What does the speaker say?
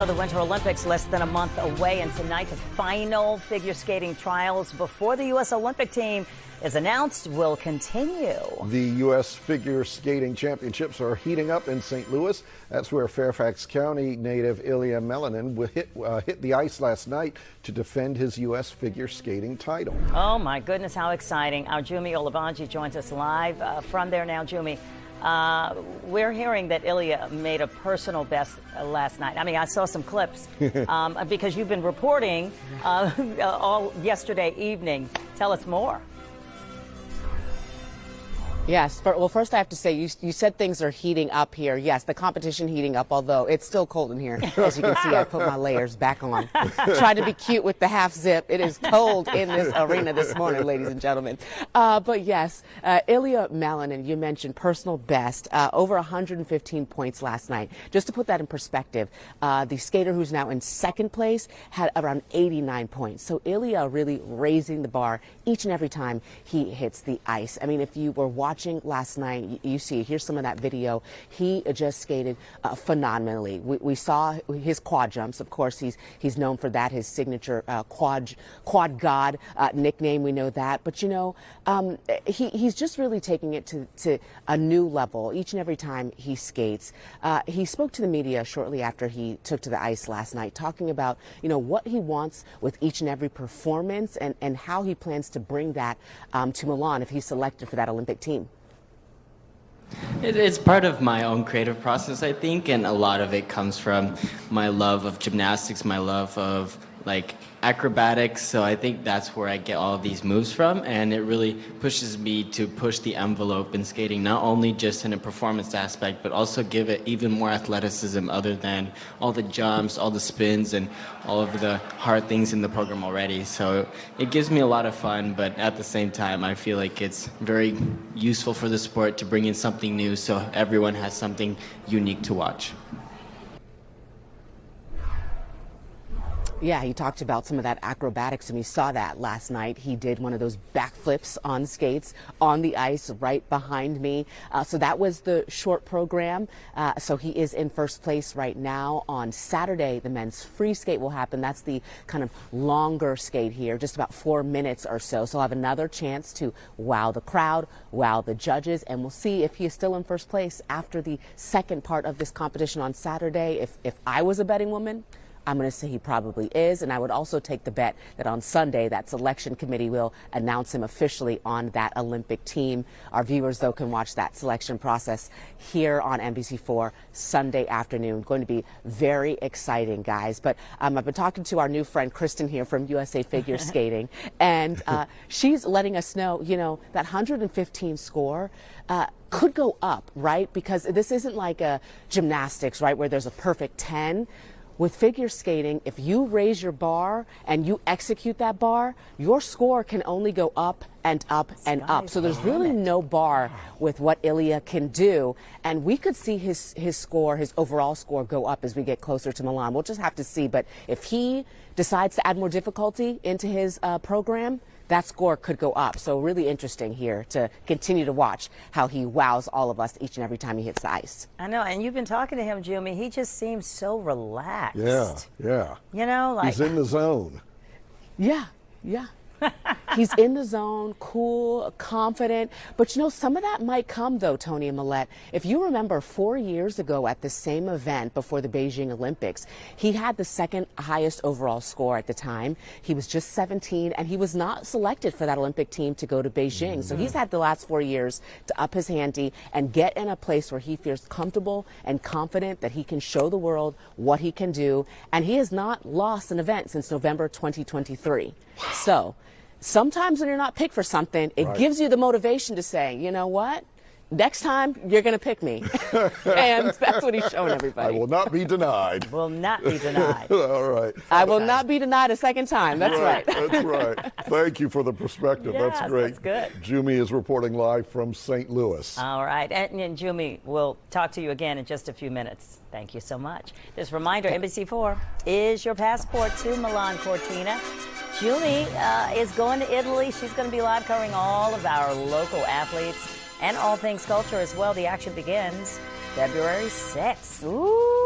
The Winter Olympics less than a month away, and tonight the final figure skating trials before the U.S. Olympic team is announced will continue. The U.S. Figure Skating Championships are heating up in St. Louis. That's where Fairfax County native Ilia Malinin hit the ice last night to defend his U.S. figure skating title. Oh my goodness, how exciting. Our Jummy Olabanji joins us live from there now. Jummy, we're hearing that Ilia made a personal best last night. I mean, I saw some clips because you've been reporting all yesterday evening. Tell us more. Yes. Well, first I have to say, you said things are heating up here. Yes, the competition heating up, although it's still cold in here. As you can see, I put my layers back on. Tried to be cute with the half zip. It is cold in this arena this morning, ladies and gentlemen. But yes, Ilia Malinin, you mentioned personal best, over 115 points last night. Just to put that in perspective, the skater who's now in second place had around 89 points. So Ilia really raising the bar each and every time he hits the ice. I mean, if you were watching last night, you see, here's some of that video. He just skated phenomenally. We saw his quad jumps. Of course, he's known for that, his signature quad god nickname. We know that. But, you know, he's just really taking it to a new level each and every time he skates. He spoke to the media shortly after he took to the ice last night, talking about, you know, what he wants with each and every performance and how he plans to bring that to Milan if he's selected for that Olympic team. It's part of my own creative process, I think, and a lot of it comes from my love of gymnastics, my love of like acrobatics. So I think that's where I get all of these moves from, and it really pushes me to push the envelope in skating, not only just in a performance aspect, but also give it even more athleticism other than all the jumps, all the spins, and all of the hard things in the program already. So it gives me a lot of fun, but at the same time, I feel like it's very useful for the sport to bring in something new so everyone has something unique to watch. Yeah, he talked about some of that acrobatics, and we saw that last night. He did one of those backflips on skates on the ice right behind me. So that was the short program. So he is in first place right now. On Saturday, the men's free skate will happen. That's the kind of longer skate here, just about 4 minutes or so. So he'll have another chance to wow the crowd, wow the judges, and we'll see if he is still in first place after the second part of this competition on Saturday. If I was a betting woman, I'm going to say he probably is, and I would also take the bet that on Sunday that selection committee will announce him officially on that Olympic team. Our viewers, though, can watch that selection process here on NBC4 Sunday afternoon. Going to be very exciting, guys. But I've been talking to our new friend Kristen here from USA Figure Skating, and she's letting us know, you know, that 115 score could go up, right? Because this isn't like a gymnastics, right, where there's a perfect 10. With figure skating, if you raise your bar and you execute that bar, your score can only go up and up and up. So there's really no bar with what Ilia can do. And we could see his score, his overall score, go up as we get closer to Milan. We'll just have to see. But if he decides to add more difficulty into his program, that score could go up. So really interesting here to continue to watch how he wows all of us each and every time he hits the ice. I know, and you've been talking to him, Jummy. He just seems so relaxed. Yeah. You know, like he's in the zone. Yeah. He's in the zone, cool, confident. But, you know, some of that might come, though, Tony and Millette. If you remember 4 years ago at the same event before the Beijing Olympics, he had the second highest overall score at the time. He was just 17, and he was not selected for that Olympic team to go to Beijing. So he's had the last 4 years to up his ante and get in a place where he feels comfortable and confident that he can show the world what he can do. And he has not lost an event since November 2023. Wow. So sometimes when you're not picked for something, it gives you the motivation to say, you know what? Next time, you're going to pick me. And that's what he's showing everybody. I will not be denied. Will not be denied. All right. I will not be denied a second time. That's right. That's right. Thank you for the perspective. Yes, that's great. That's good. Jummy is reporting live from St. Louis. All right. And Jummy, we'll talk to you again in just a few minutes. Thank you so much. Just a reminder, NBC4 is your passport to Milan Cortina. Jummy is going to Italy. She's going to be live covering all of our local athletes and all things culture as well. The action begins February 6th. Ooh.